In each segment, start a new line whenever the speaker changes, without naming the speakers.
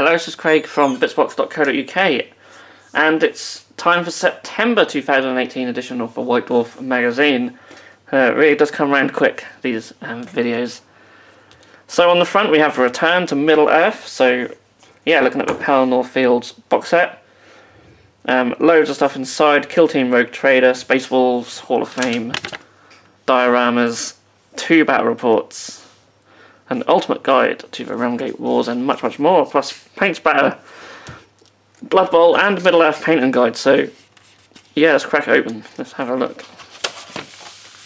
Hello, this is Craig from Bitzbox.co.uk, and it's time for September 2018 edition of the White Dwarf Magazine. It really does come around quick, these videos. So on the front we have a return to Middle Earth, so yeah, looking at the Pale Northfields box set. Loads of stuff inside: Kill Team Rogue Trader, Space Wolves, Hall of Fame, dioramas, 2 battle reports, an ultimate guide to the REALMGATE wars, and much, much more, plus paint splatter, Blood Bowl, and Middle Earth painting guide. So yeah, let's crack it open, let's have a look.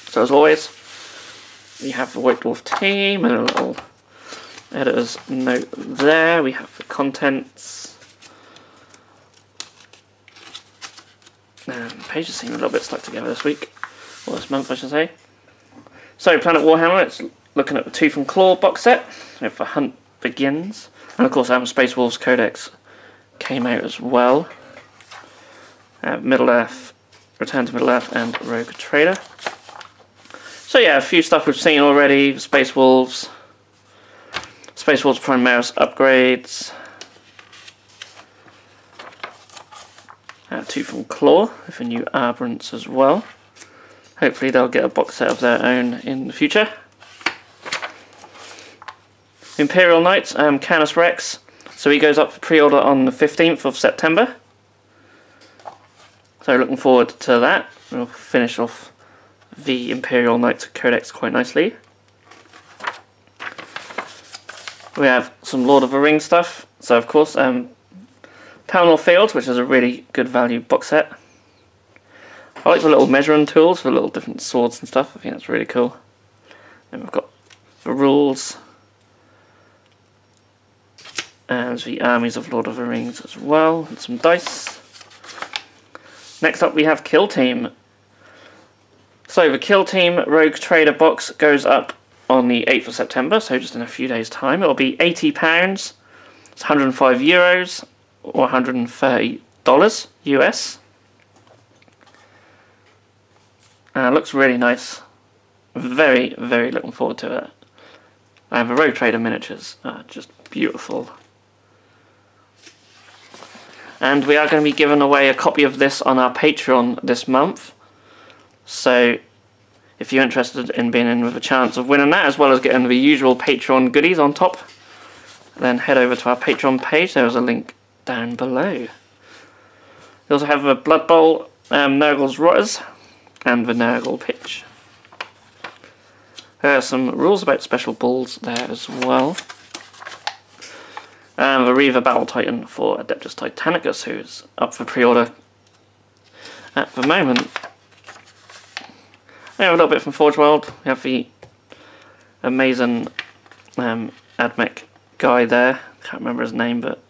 So as always, we have the White Dwarf team, and a little editor's note there. We have the contents. Pages seem a little bit stuck together this week, or this month I should say. So Planet Warhammer, it's looking at the Tooth and Claw box set, if the hunt begins. And of course Space Wolves Codex came out as well. Middle Earth, Return to Middle Earth, and Rogue Trader. So yeah, a few stuff we've seen already: Space Wolves Primaris upgrades, Tooth and Claw with a new Aberrants as well. Hopefully they'll get a box set of their own in the future. Imperial Knights, Canis Rex, so he goes up for pre-order on the 15th of September. So looking forward to that. We'll finish off the Imperial Knights Codex quite nicely. We have some Lord of the Rings stuff, so of course Pale Northfields, which is a really good value box set. I like the little measuring tools for little different swords and stuff. I think that's really cool. And we've got the rules and the armies of Lord of the Rings as well, and some dice. Next up we have Kill Team. So the Kill Team Rogue Trader box goes up on the 8th of September, so just in a few days' time. It'll be £80, it's €105 or $130 US. Looks really nice. Very, very looking forward to it. The Rogue Trader miniatures are just beautiful. And we are going to be giving away a copy of this on our Patreon this month. So if you're interested in being in with a chance of winning that, as well as getting the usual Patreon goodies on top, then head over to our Patreon page. There's a link down below. We also have the Blood Bowl, Nurgle's Rotters, and the Nurgle Pitch. There are some rules about special balls there as well. The Reaver Battle Titan for Adeptus Titanicus, who's up for pre-order at the moment. We have a little bit from Forge World. We have the amazing Admech guy there. Can't remember his name, but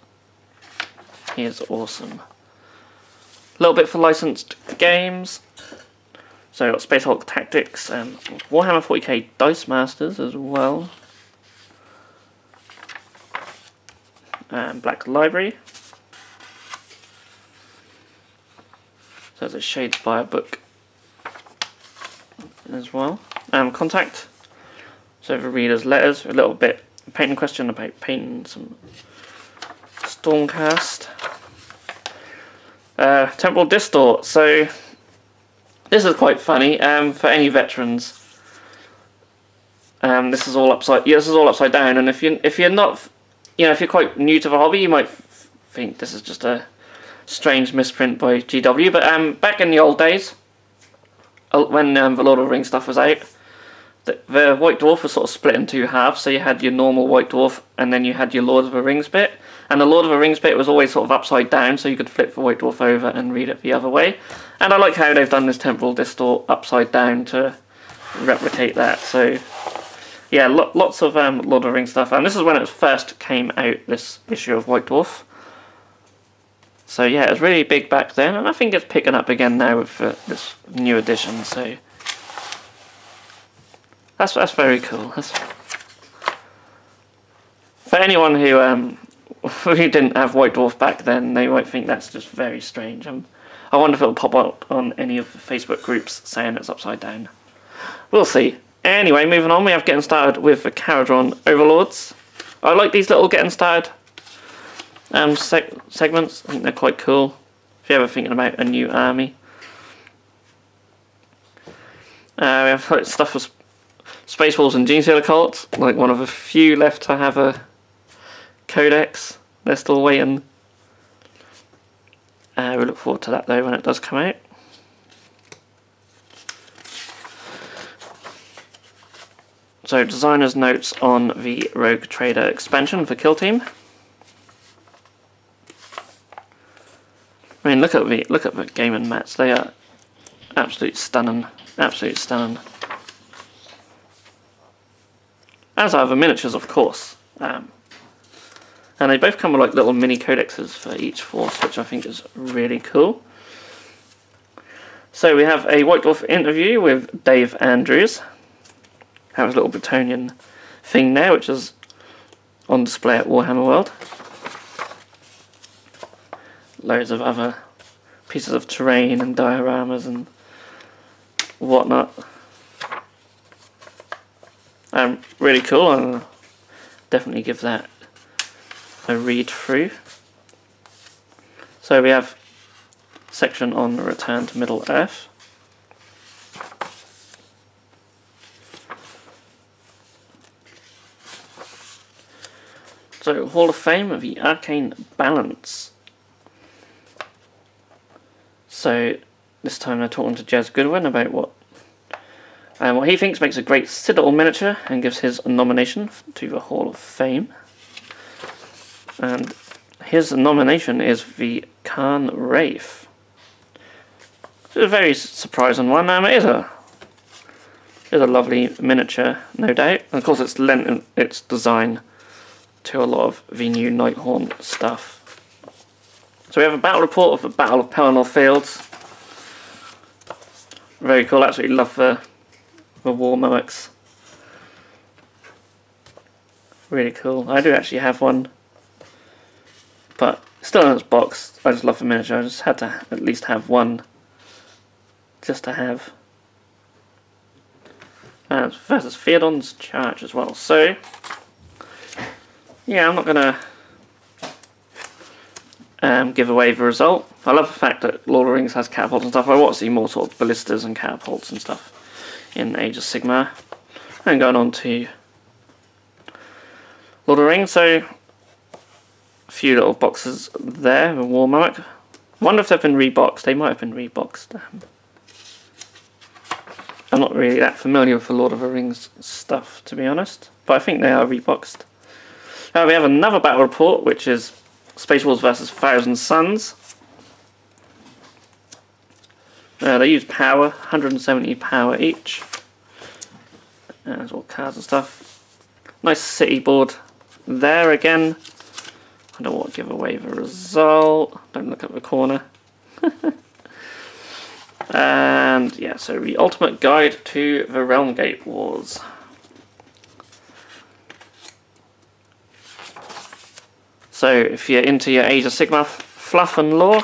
he is awesome. A little bit for licensed games. So we've got Space Hulk Tactics and Warhammer 40k Dice Masters as well. Black Library. So there's a Shadespire book as well. Contact. So the reader's letters, a little bit painting question about painting some Stormcast. Temporal Distort. So this is quite funny for any veterans. This is all upside. Yeah, this is all upside down. And if you're not, if you're quite new to the hobby, you might think this is just a strange misprint by GW. But back in the old days, when the Lord of the Rings stuff was out, the White Dwarf was sort of split in 2 halves. So you had your normal White Dwarf, and then you had your Lord of the Rings bit. And the Lord of the Rings bit was always sort of upside down, so you could flip the White Dwarf over and read it the other way. And I like how they've done this Temporal Distort upside down to replicate that. So yeah, lots of Lord of the Rings stuff. And this is when it first came out, this issue of White Dwarf. So yeah, it was really big back then, and I think it's picking up again now with this new edition. So that's very cool. For anyone who didn't have White Dwarf back then, they might think that's just very strange. I wonder if it'll pop up on any of the Facebook groups saying it's upside down. We'll see. Anyway, moving on, we have getting started with the Caradron Overlords. I like these little getting started segments. I think they're quite cool if you're ever thinking about a new army. We have like, stuff for Space Wolves and Gene Stealer Cults, like one of a few left to have a codex. They're still waiting. We look forward to that though when it does come out. So designer's notes on the Rogue Trader expansion for Kill Team. I mean, look at the gaming mats. They are absolutely stunning. Absolutely stunning. As are the miniatures, of course. And they both come with like little mini codexes for each force, which I think is really cool. So we have a White Dwarf interview with Dave Andrews. Have his little Bretonian thing there, which is on display at Warhammer World. Loads of other pieces of terrain and dioramas and whatnot. Really cool. I'll definitely give that a read through. So we have a section on the Return to Middle Earth. So Hall of Fame of the Arcane Balance. So this time they're talking to Jez Goodwin about what he thinks makes a great Citadel miniature and gives his nomination to the Hall of Fame. And his nomination is the Khan Wraith. It's a very surprising one. It is a lovely miniature, no doubt. And of course it's lent its design to a lot of the new Nighthaunt stuff. So we have a battle report of the Battle of Pelennor Fields. Very cool, absolutely love the war mimics. Really cool. I do actually have one, but still in its box. I just love the miniature. I just had to at least have one, just to have. And versus Theodon's Charge as well. So yeah, I'm not gonna give away the result. I love the fact that Lord of the Rings has catapults and stuff. I want to see more sort of ballistas and catapults and stuff in Age of Sigmar. And going on to Lord of the Rings, so a few little boxes there, the War Mimic. Wonder if they've been reboxed. They might have been reboxed. I'm not really that familiar with the Lord of the Rings stuff, to be honest, but I think they are reboxed. We have another battle report, which is Space Wolves versus Thousand Suns. They use power, 170 power each. There's all cards and stuff. Nice city board there again. I don't want to give away the result. Don't look at the corner. And yeah, so the ultimate guide to the Realmgate Wars. So if you're into your Age of Sigmar fluff and lore,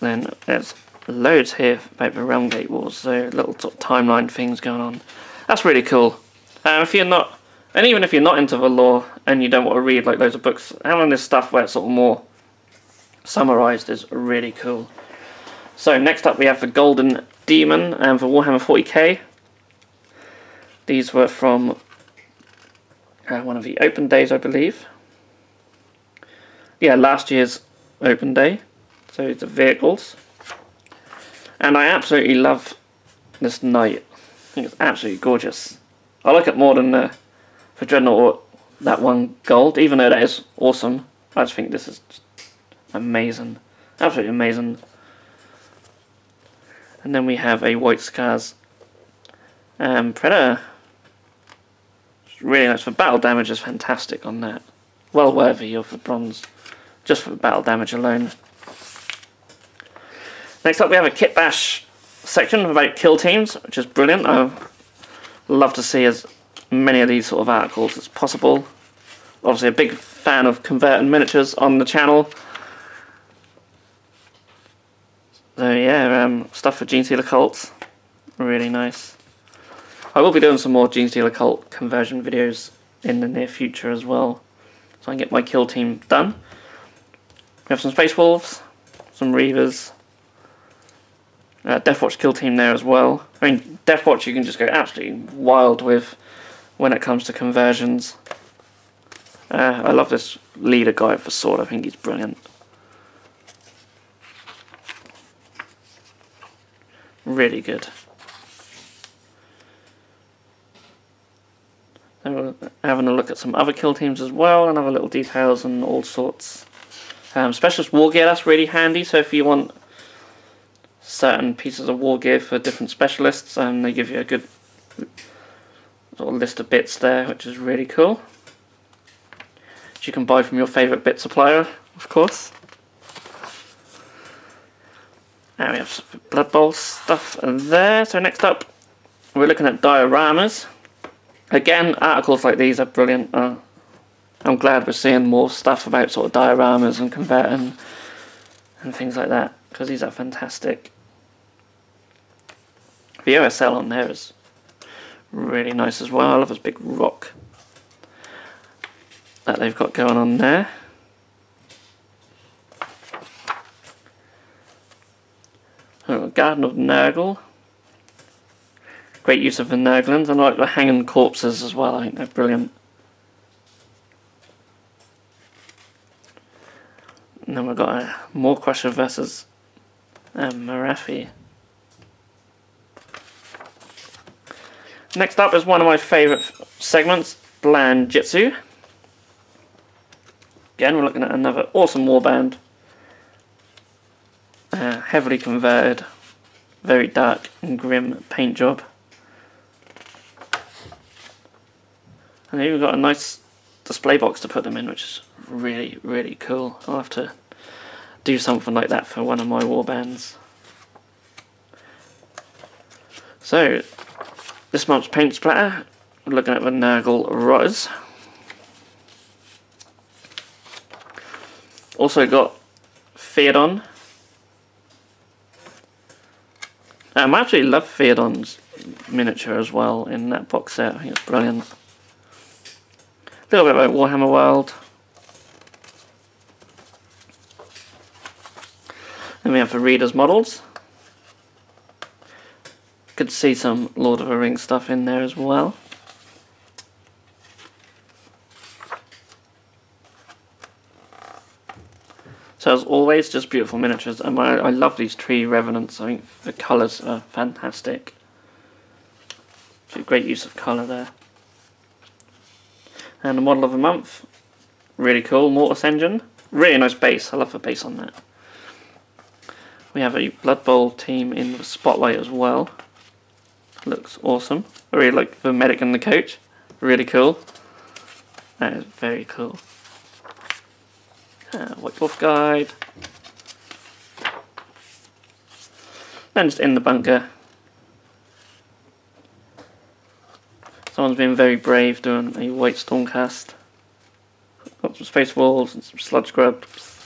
then there's loads here about the Realmgate Wars. So little sort of timeline things going on. That's really cool. If you're not, and even if you're not into the lore and you don't want to read like loads of books, having this stuff where it's sort of more summarised is really cool. So next up we have the Golden Demon and the Warhammer 40k. These were from one of the open days, I believe. Yeah, last year's open day. So the vehicles. And I absolutely love this knight. I think it's absolutely gorgeous. I like it more than the Dreadnought, that one gold, even though that is awesome. I just think this is just amazing. Absolutely amazing. And then we have a White Scars Predator. It's really nice. The battle damage is fantastic on that. Well worthy of the bronze, just for the battle damage alone. Next up we have a KITBASH section about kill teams, which is brilliant. I love to see as many of these sort of articles as possible. Obviously a big fan of converting miniatures on the channel. So yeah, stuff for Gene Stealer Cults, really nice. I will be doing some more Gene Stealer Cult conversion videos in the near future as well. So so I can get my kill team done. We have some Space Wolves, some Reavers, Deathwatch kill team there as well. I mean, Deathwatch you can just go absolutely wild with when it comes to conversions. I love this leader guy for sword, I think he's brilliant. Really good. Then we're having a look at some other kill teams as well, and other little details and all sorts. Specialist war gear, that's really handy, so if you want certain pieces of war gear for different specialists, they give you a good sort of list of bits there, which is really cool. Which you can buy from your favourite bit supplier, of course. Now we have some Blood Bowl stuff there. So next up, we're looking at dioramas. Again, articles like these are brilliant. I'm glad we're seeing more stuff about sort of dioramas and converting and things like that, because these are fantastic. The OSL on there is really nice as well. I love this big rock that they've got going on there. Garden of Nurgle. Great use of the Nurglings. I like the hanging corpses as well. I think they're brilliant. And then we've got a Maw Crusher versus Marathi. Next up is one of my favourite segments, Bland Jitsu. Again, we're looking at another awesome warband. Heavily converted, very dark and grim paint job. And here we've got a nice display box to put them in, which is really, really cool. I'll have to do something like that for one of my warbands. So, this month's paint splatter, we're looking at the Nurgle Rotters. Also got Theodon. I absolutely love Theodon's miniature as well in that box set. I think it's brilliant. A little bit about Warhammer World. Then we have the Readers models. Good to see some Lord of the Rings stuff in there as well. So as always, just beautiful miniatures, and I love these tree revenants. I think the colours are fantastic. Great use of colour there. And the model of the month, really cool, Mortis Engine. Really nice base, I love the base on that. We have a Blood Bowl team in the spotlight as well. Looks awesome. I really like the medic and the coach. Really cool. That is very cool. White Dwarf Guide. And just in the bunker. Someone's been very brave doing a White Stormcast. Got some Space Wolves and some Sludge Grubs.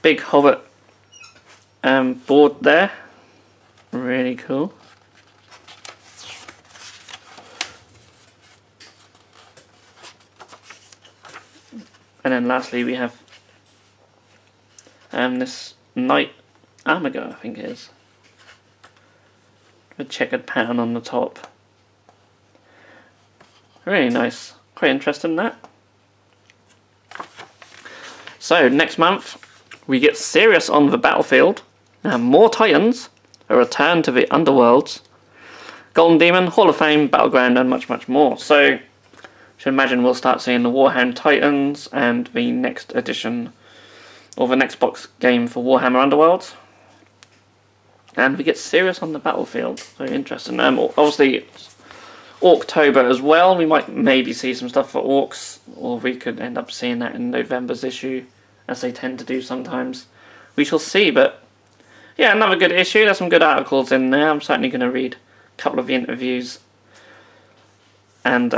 Big Hobbit board there. Really cool. And then lastly we have this Knight Armiger, I think it is. A checkered pattern on the top. Really nice. Quite interested in that. So next month we get serious on the battlefield. More Titans, a return to the underworlds, Golden Demon, Hall of Fame, Battleground, and much, much more. So I should imagine we'll start seeing the Warhound Titans and the next edition, or the next box game for Warhammer Underworlds. And we get serious on the battlefield. Very interesting. Obviously, October as well. We might maybe see some stuff for Orcs, or we could end up seeing that in November's issue, as they tend to do sometimes. We shall see, but yeah, another good issue. There's some good articles in there. I'm certainly going to read a couple of the interviews and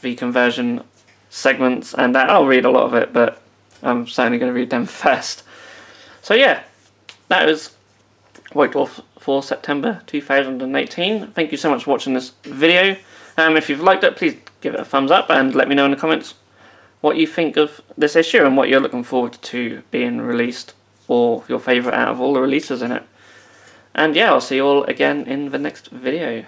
the conversion segments, and I'll read a lot of it, but I'm certainly going to read them first. So yeah, that was White Dwarf for September 2018. Thank you so much for watching this video. If you've liked it, please give it a thumbs up and let me know in the comments what you think of this issue and what you're looking forward to being released, or your favourite out of all the releases in it. And yeah, I'll see you all again in the next video.